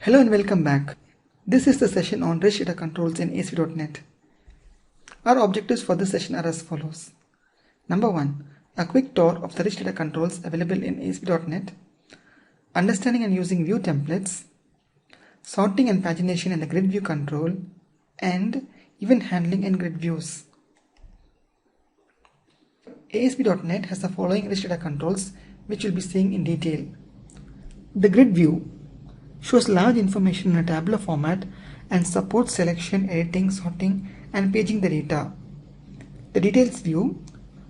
Hello and welcome back. This is the session on rich data controls in ASP.NET. Our objectives for this session are as follows. Number 1. A quick tour of the rich data controls available in ASP.NET, understanding and using view templates, sorting and pagination in the grid view control, and event handling in grid views. ASP.NET has the following rich data controls which we'll be seeing in detail. The grid view shows large information in a tabular format and supports selection, editing, sorting, and paging the data. The details view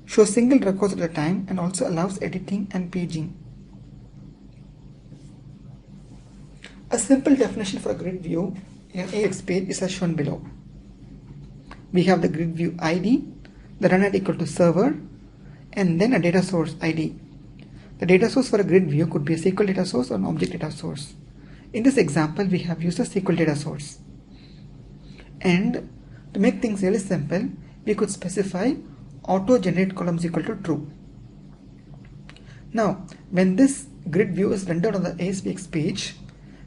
shows single records at a time and also allows editing and paging. A simple definition for a grid view in an AX page is as shown below. We have the grid view ID, the run ID equal to server, and then a data source ID. The data source for a grid view could be a SQL data source or an object data source. In this example, we have used a SQL data source. And to make things really simple, we could specify auto-generate columns equal to true. Now, when this grid view is rendered on the ASPX page,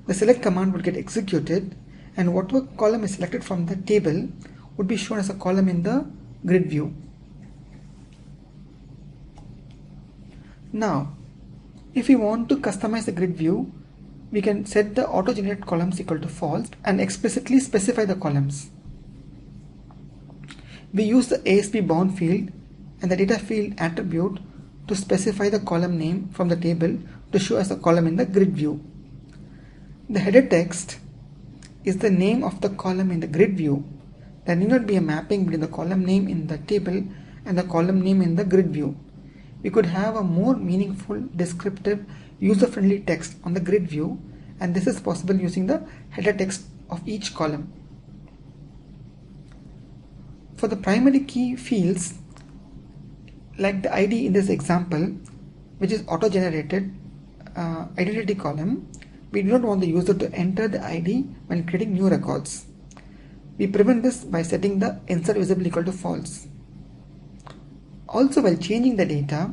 the select command will get executed and whatever column is selected from the table would be shown as a column in the grid view. Now, if we want to customize the grid view, we can set the auto-generate columns equal to false and explicitly specify the columns. We use the ASP bound field and the data field attribute to specify the column name from the table to show as a column in the grid view. The header text is the name of the column in the grid view. There need not be a mapping between the column name in the table and the column name in the grid view. We could have a more meaningful, descriptive, user-friendly text on the grid view, and this is possible using the header text of each column. For the primary key fields, like the ID in this example, which is auto-generated identity column, we do not want the user to enter the ID when creating new records. We prevent this by setting the insert visible equal to false. Also, while changing the data,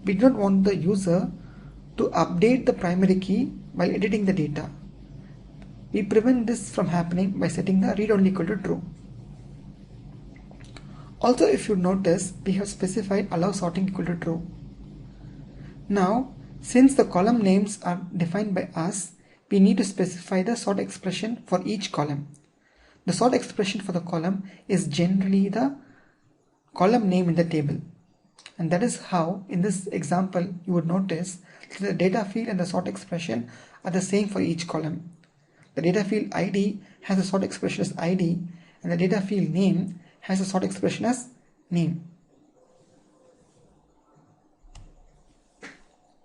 we do not want the user to update the primary key while editing the data. We prevent this from happening by setting the read only equal to true. Also, if you notice, we have specified allow sorting equal to true. Now, since the column names are defined by us, we need to specify the sort expression for each column. The sort expression for the column is generally the column name in the table. And that is how, in this example, you would notice that the data field and the sort expression are the same for each column. The data field ID has a sort expression as ID, and the data field name has a sort expression as name.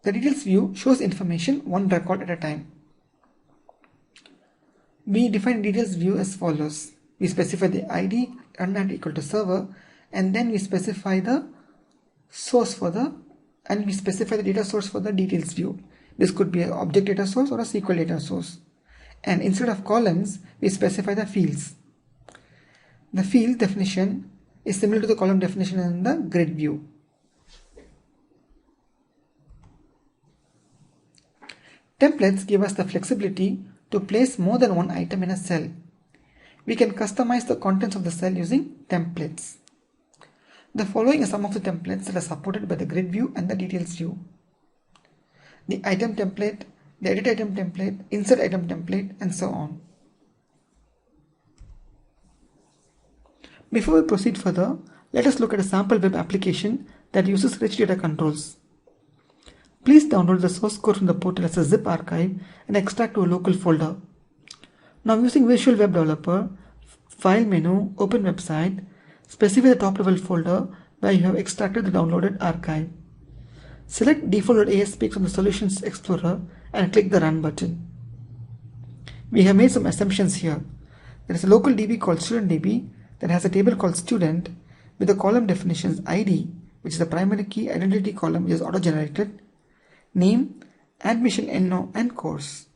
The details view shows information one record at a time. We define details view as follows. We specify the ID, run ID equal to server, and then we specify the source we specify the data source for the details view. This could be an object data source or a SQL data source. And instead of columns, we specify the fields. The field definition is similar to the column definition in the grid view. Templates give us the flexibility to place more than one item in a cell. We can customize the contents of the cell using templates. The following are some of the templates that are supported by the grid view and the details view. The item template, the edit item template, insert item template, and so on. Before we proceed further, let us look at a sample web application that uses rich data controls. Please download the source code from the portal as a zip archive and extract to a local folder. Now, using Visual Web Developer, File menu, Open Website, specify the top level folder where you have extracted the downloaded archive. Select default.aspx from the Solutions Explorer and click the Run button. We have made some assumptions here. There is a local DB called StudentDB that has a table called Student with the column definitions ID, which is the primary key identity column which is auto-generated, name, admission NO, and course.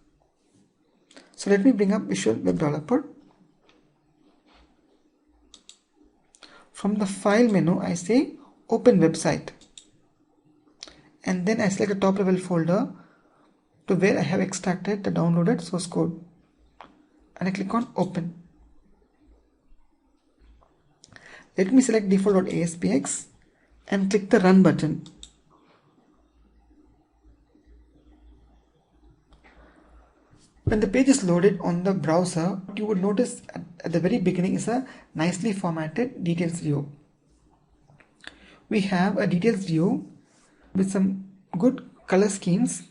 So let me bring up Visual Web Developer. From the file menu, I say open website, and then I select the top level folder to where I have extracted the downloaded source code, and I click on open. Let me select default.aspx and click the run button. When the page is loaded on the browser, what you would notice at the very beginning is a nicely formatted details view. We have a details view with some good color schemes,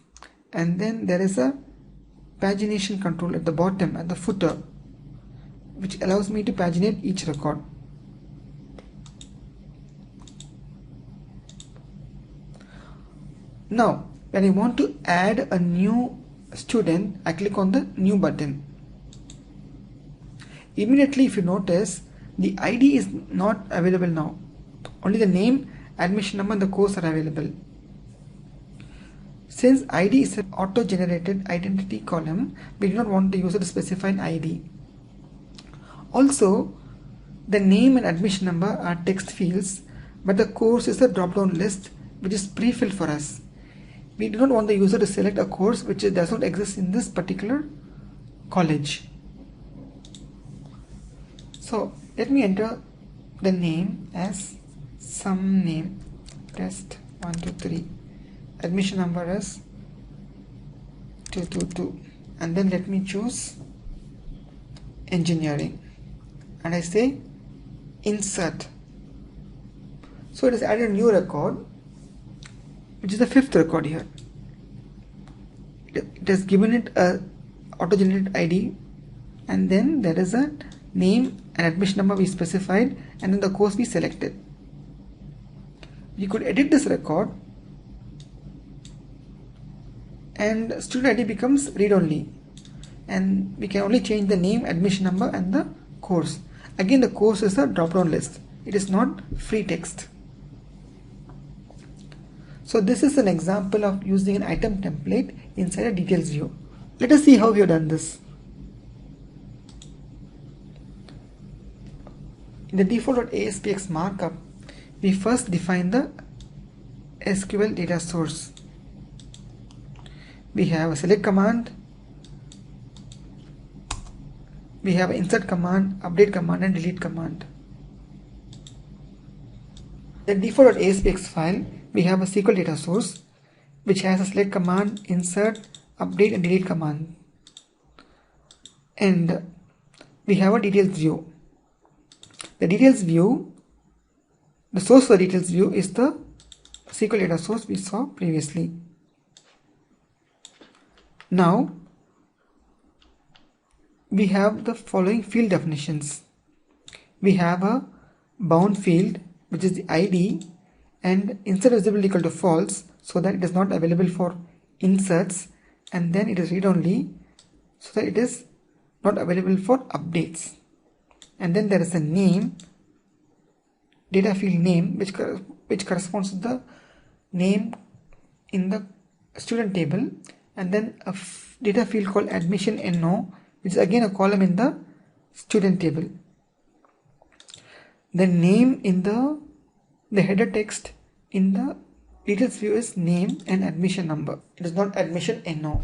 and then there is a pagination control at the bottom, at the footer, which allows me to paginate each record. Now, when I want to add a new student, I click on the new button. Immediately, if you notice, the ID is not available now. Only the name, admission number and the course are available. Since ID is an auto-generated identity column, we do not want the user to specify an ID. Also, the name and admission number are text fields, but the course is a drop-down list which is pre-filled for us. We do not want the user to select a course which does not exist in this particular college. So let me enter the name as some name, test 123, admission number is 222, and then let me choose engineering, and I say insert. So it has added a new record, which is the 5th record here. It has given it a auto-generated ID, and then there is a name and admission number we specified, and then the course we selected. We could edit this record, and student ID becomes read-only, and we can only change the name, admission number and the course. Again, the course is a drop-down list. It is not free text. So this is an example of using an item template inside a details view. Let us see how we have done this. In the default.aspx markup, we first define the SQL data source. We have a select command, we have an insert command, update command and delete command. The default.aspx file, we have a SQL data source which has a select command, insert, update and delete command. And we have a details view. The details view, the source for the details view is the SQL data source we saw previously. Now we have the following field definitions. We have a bound field which is the ID, and insert visible equal to false, so that it is not available for inserts, and then it is read only, so that it is not available for updates. And then there is a name, data field name, which corresponds to the name in the student table, and then a data field called admission NO, which is again a column in the student table. The name in the header text in the details view is name and admission number. It is not admission NO.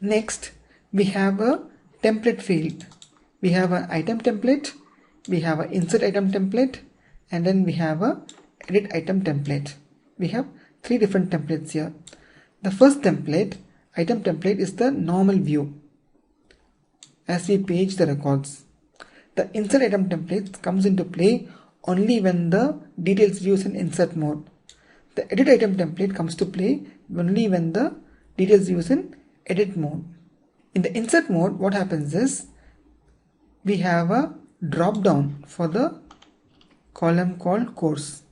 Next, we have a template field. We have an item template, we have an insert item template, and then we have a edit item template. We have 3 different templates here. The first template, item template, is the normal view as we page the records. The insert item template comes into play only when the details view is in insert mode. The edit item template comes to play only when the details view is in edit mode. In the insert mode, what happens is we have a drop down for the column called course,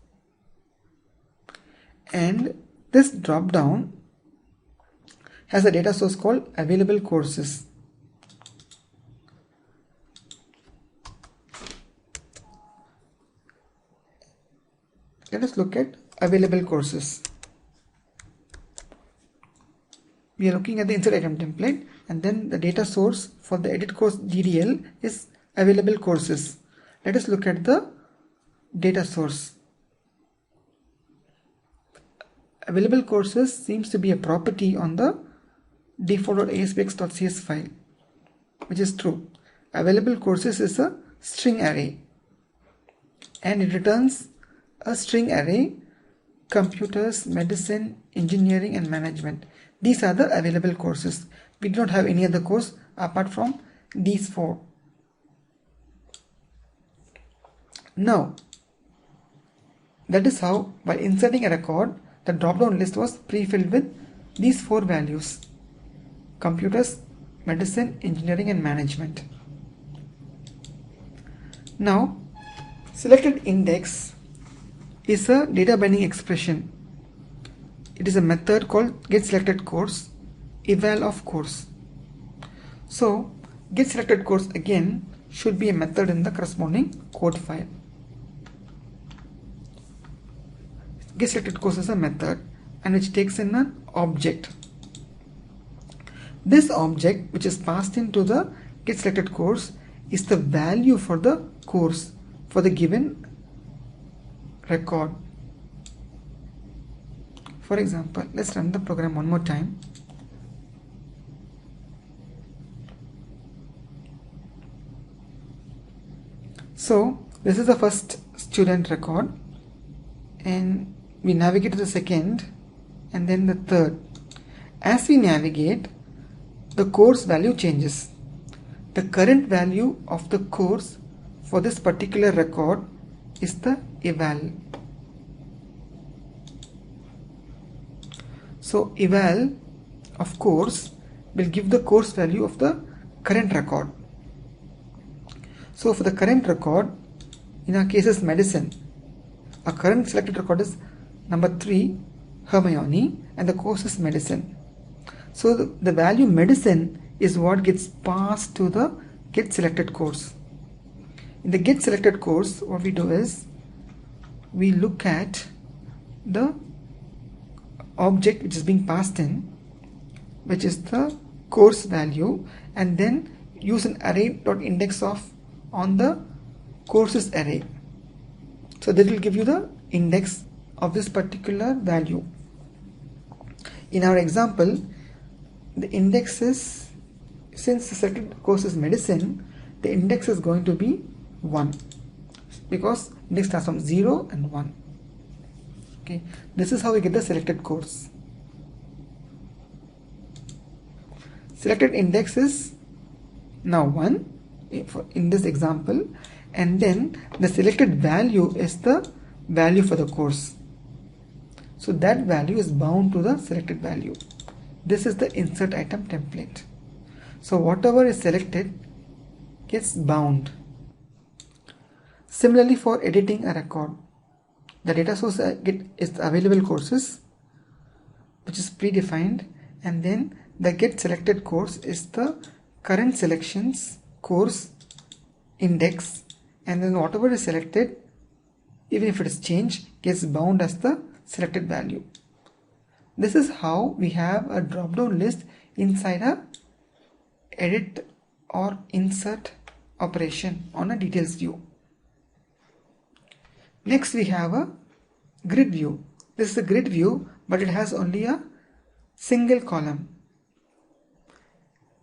and this drop down has a data source called available courses. Let us look at available courses. We are looking at the insert item template, and then the data source for the edit course DDL is available courses. Let us look at the data source. available courses seems to be a property on the default.aspx.cs file, which is true. Available courses is a string array and it returns a string array: computers, medicine, engineering and management. These are the available courses. We do not have any other course apart from these four. Now, that is how, by inserting a record, the drop-down list was pre-filled with these four values: computers, medicine, engineering and management. Now, selected index is a data binding expression. It is a method called getSelectedCourse, eval of course. So, getSelectedCourse again should be a method in the corresponding code file. GetSelectedCourse is a method and which takes in an object. This object, which is passed into the getSelectedCourse, is the value for the course for the given record. For example, let's run the program one more time. So this is the first student record, and we navigate to the second and then the third. As we navigate, the course value changes. The current value of the course for this particular record is the eval. So eval of course will give the course value of the current record. So for the current record, in our case is medicine, our current selected record is number 3, Hermione, and the course is medicine. So the value medicine is what gets passed to the getSelectedCourse. In the getSelectedCourse, what we do is we look at the object which is being passed in, which is the course value, and then use an array.index of on the courses array. So that will give you the index of this particular value. In our example, the index is, since the selected course is medicine, the index is going to be 1 because index starts from 0 and 1. Okay, this is how we get the selected course. Selected index is now 1 in this example, and then the selected value is the value for the course. So that value is bound to the selected value. This is the insert item template. So whatever is selected gets bound. Similarly, for editing a record, the data source is the available courses, which is predefined, and then the getSelectedCourse is the current selections course index, and then whatever is selected, even if it is changed, gets bound as the selected value. This is how we have a drop-down list inside a edit or insert operation on a details view. Next we have a grid view. This is a grid view, but it has only a single column.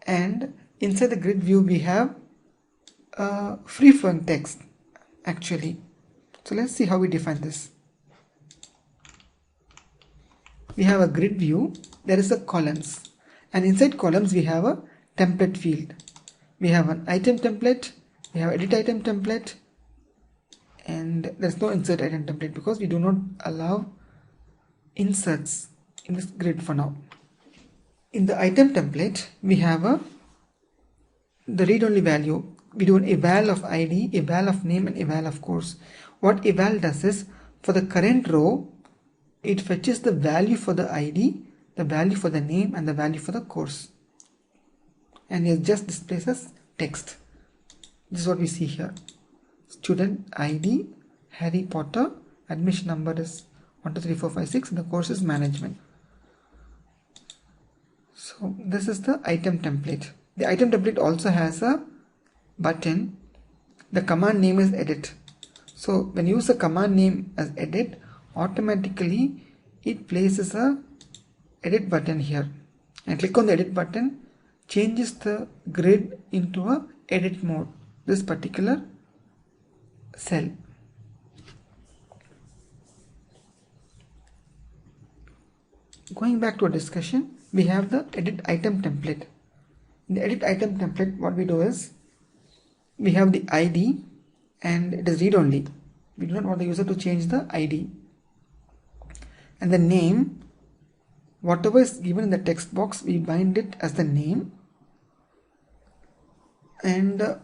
And inside the grid view we have a free-flowing text actually. So let's see how we define this. We have a grid view, there is a columns, and inside columns we have a template field. We have an item template, we have edit item template, and there is no insert item template because we do not allow inserts in this grid for now. In the item template we have the read-only value. We do an eval of ID, eval of name, and eval of course. What eval does is, for the current row, it fetches the value for the ID, the value for the name, and the value for the course, and it just displays as text. This is what we see here: student ID, Harry Potter, admission number is 1 2 3 4 5 6, and the course is management. So this is the item template. The item template also has a button. The command name is edit. So when you use the command name as edit, automatically it places a edit button here, and click on the edit button, changes the grid into a edit mode, this particular cell. Going back to our discussion, we have the edit item template. In the edit item template, what we do is we have the ID and it is read only. We do not want the user to change the ID. And the name, whatever is given in the text box, we bind it as the name. And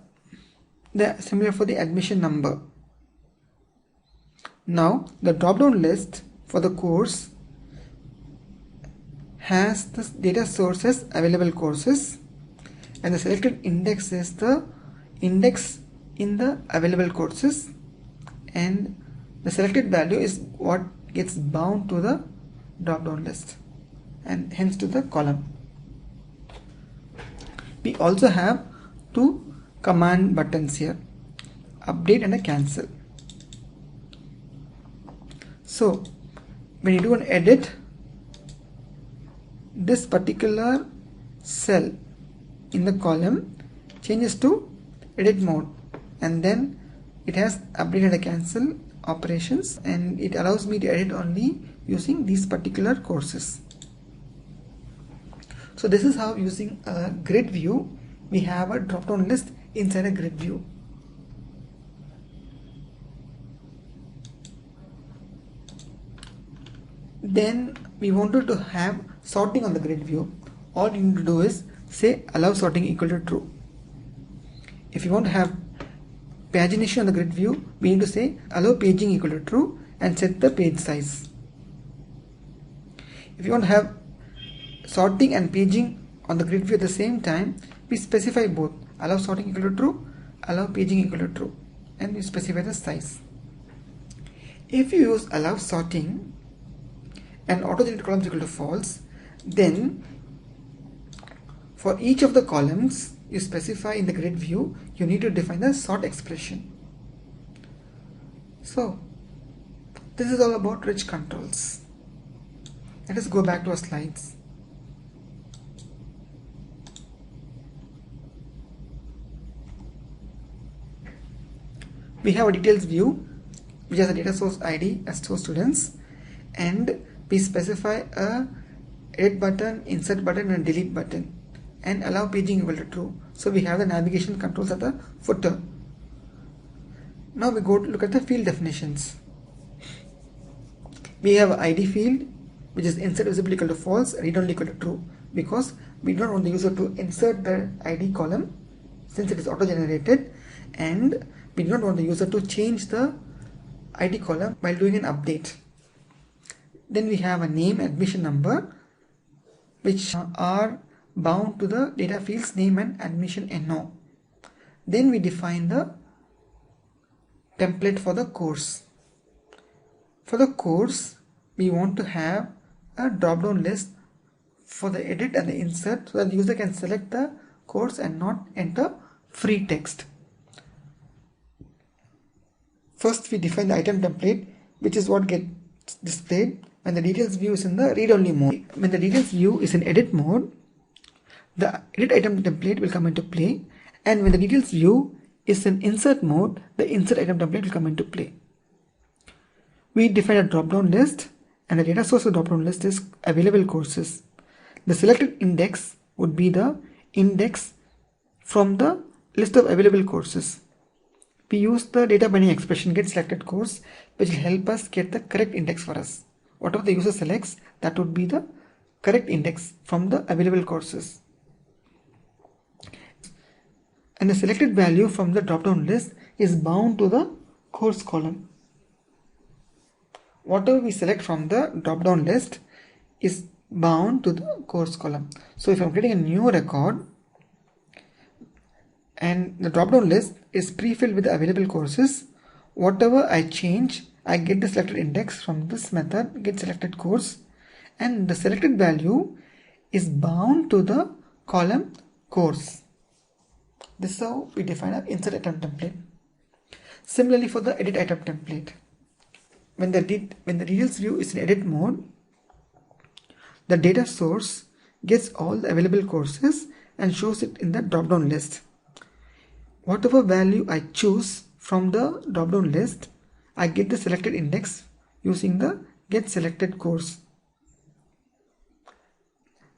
similar for the admission number. Now the drop-down list for the course has the data sources available courses, and the selected index is the index in the available courses, and the selected value is what gets bound to the drop-down list and hence to the column. We also have two command buttons here, update and a cancel. So when you do an edit, this particular cell in the column changes to edit mode, and then it has update and a cancel operations, and it allows me to edit only using these particular courses. So this is how, using a grid view, we have a drop-down list inside a grid view. Then we wanted to have sorting on the grid view. All you need to do is say allow sorting equal to true. If you want to have pagination on the grid view, we need to say allow paging equal to true and set the page size. If you want to have sorting and paging on the grid view at the same time, we specify both, allow sorting equal to true, allow paging equal to true, and we specify the size. If you use allow sorting and auto-generated columns equal to false, then for each of the columns you specify in the grid view, you need to define the sort expression. So this is all about rich controls. Let us go back to our slides. We have a details view which has a data source ID as source students, and we specify a edit button, insert button and delete button, and allow paging equal to true. So we have the navigation controls at the footer. Now we go to look at the field definitions. We have an ID field which is insert visible equal to false, read only equal to true, because we don't want the user to insert the ID column since it is auto generated, and we do not want the user to change the ID column while doing an update. Then we have a name, admission number, which are bound to the data fields name and admission NO. Then we define the template for the course. For the course, we want to have a drop-down list for the edit and the insert, so that the user can select the course and not enter free text. First, we define the item template, which is what gets displayed when the details view is in the read-only mode. When the details view is in edit mode, the edit item template will come into play, and when the details view is in insert mode, the insert item template will come into play. We define a drop-down list, and the data source of the drop-down list is available courses. The selected index would be the index from the list of available courses. We use the data binding expression get selected course, which will help us get the correct index for us. Whatever the user selects, that would be the correct index from the available courses. And the selected value from the drop-down list is bound to the course column. Whatever we select from the drop-down list is bound to the course column. So if I'm creating a new record and the drop-down list is pre-filled with the available courses, whatever I change, I get the selected index from this method get selected course, and the selected value is bound to the column course. This is how we define our insert item template. Similarly for the edit item template, when the details view is in edit mode, the data source gets all the available courses and shows it in the drop-down list. Whatever value I choose from the drop-down list, I get the selected index using the get selected course.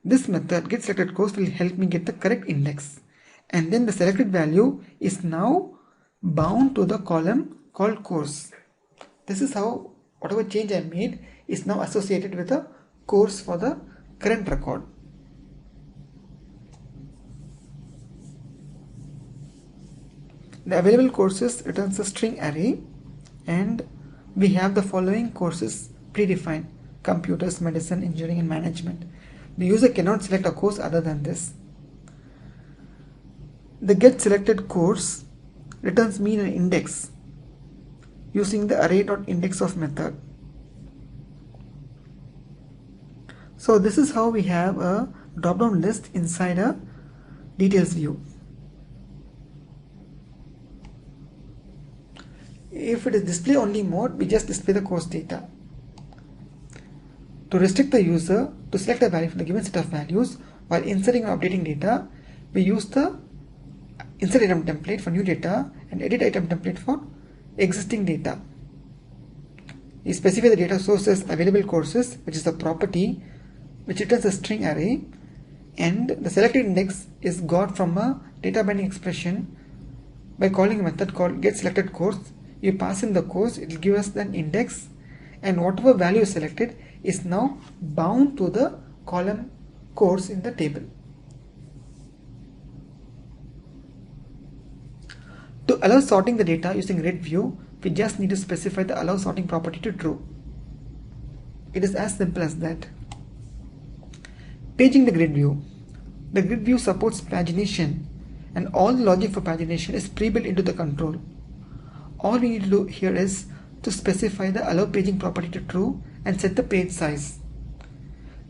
This method, get selected course, will help me get the correct index, and then the selected value is now bound to the column called course. This is how whatever change I made is now associated with a course for the current record. The available courses returns a string array, and we have the following courses predefined: computers, medicine, engineering and management. The user cannot select a course other than this. The get selected course returns me an index using the array.index of method. So this is how we have a drop-down list inside a details view. If it is display only mode, we just display the course data. To restrict the user to select a value from the given set of values while inserting or updating data, we use the insert item template for new data and edit item template for existing data. We specify the data source as available courses, which is the property which returns a string array, and the selected index is got from a data binding expression by calling a method called get selected course. You pass in the course, it will give us an index, and whatever value is selected is now bound to the column course in the table. To allow sorting the data using grid view, we just need to specify the allow sorting property to true. It is as simple as that. Paging the grid view. The grid view supports pagination, and all the logic for pagination is pre-built into the control. All we need to do here is to specify the allow paging property to true and set the page size.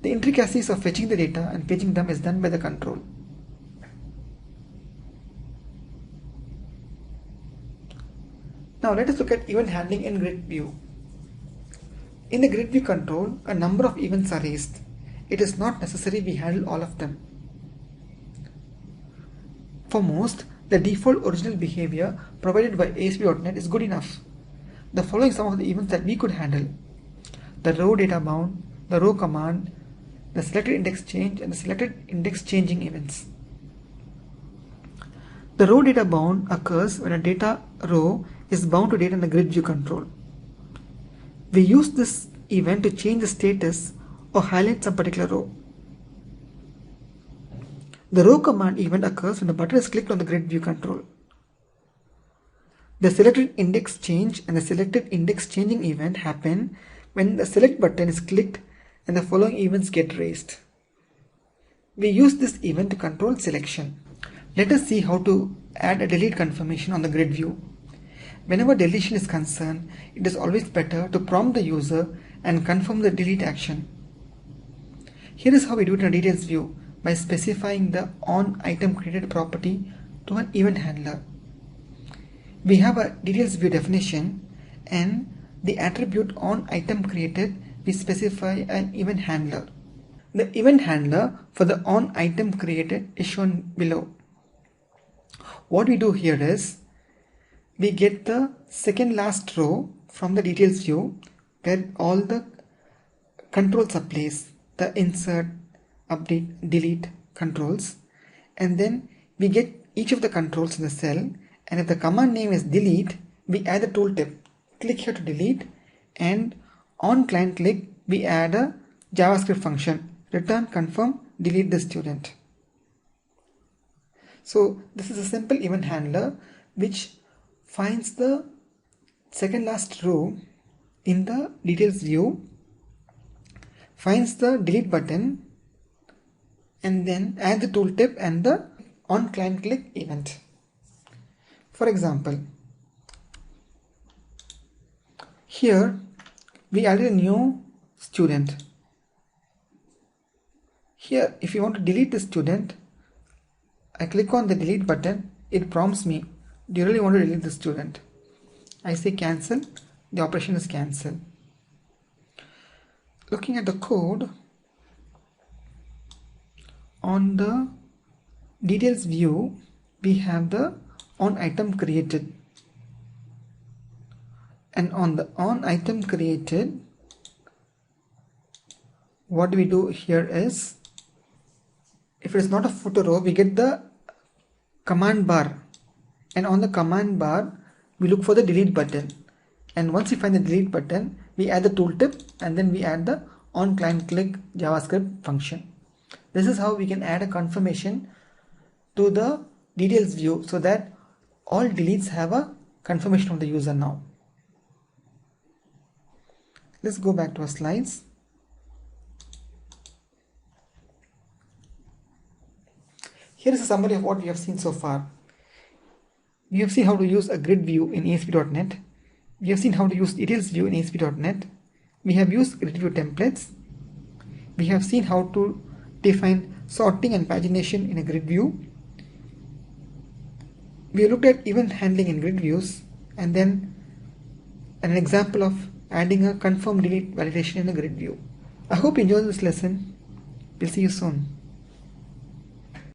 The intricacies of fetching the data and paging them is done by the control. Now let us look at event handling in grid view. In the grid view control, a number of events are raised. It is not necessary we handle all of them. For most, the default original behavior provided by ASP.NET is good enough. The following some of the events that we could handle: the row data bound, the row command, the selected index change, and the selected index changing events. The row data bound occurs when a data row is bound to data in the grid view control. We use this event to change the status or highlight some particular row. The row command event occurs when the button is clicked on the grid view control. The selected index change and the selected index changing event happen when the select button is clicked and the following events get raised. We use this event to control selection. Let us see how to add a delete confirmation on the grid view. Whenever deletion is concerned, it is always better to prompt the user and confirm the delete action. Here is how we do it in a details view, by specifying the onItemCreated property to an event handler. We have a details view definition, and the attribute onItemCreated, we specify an event handler. The event handler for the onItemCreated is shown below. What we do here is we get the second last row from the details view where all the controls are placed, the insert, update, delete controls, and then we get each of the controls in the cell, and if the command name is delete, we add the tooltip. Click here to delete, and on client click we add a JavaScript function, return confirm delete the student. So this is a simple event handler which finds the second last row in the details view, finds the delete button, and then add the tooltip and the on client click event. For example, here we added a new student. Here, if you want to delete the student, I click on the delete button, it prompts me, do you really want to delete the student? I say cancel, the operation is cancel. Looking at the code, On the details view, we have the on item created, and on the on item created, what we do here is, if it is not a footer row, we get the command bar, and on the command bar we look for the delete button, and once we find the delete button, we add the tooltip, and then we add the on client click JavaScript function. This is how we can add a confirmation to the details view so that all deletes have a confirmation from the user now. Let's go back to our slides. Here is a summary of what we have seen so far. We have seen how to use a grid view in ASP.NET. We have seen how to use details view in ASP.NET. We have used grid view templates. We have seen how to define sorting and pagination in a grid view. We looked at event handling in grid views, and then an example of adding a confirm delete validation in a grid view. I hope you enjoyed this lesson. We'll see you soon.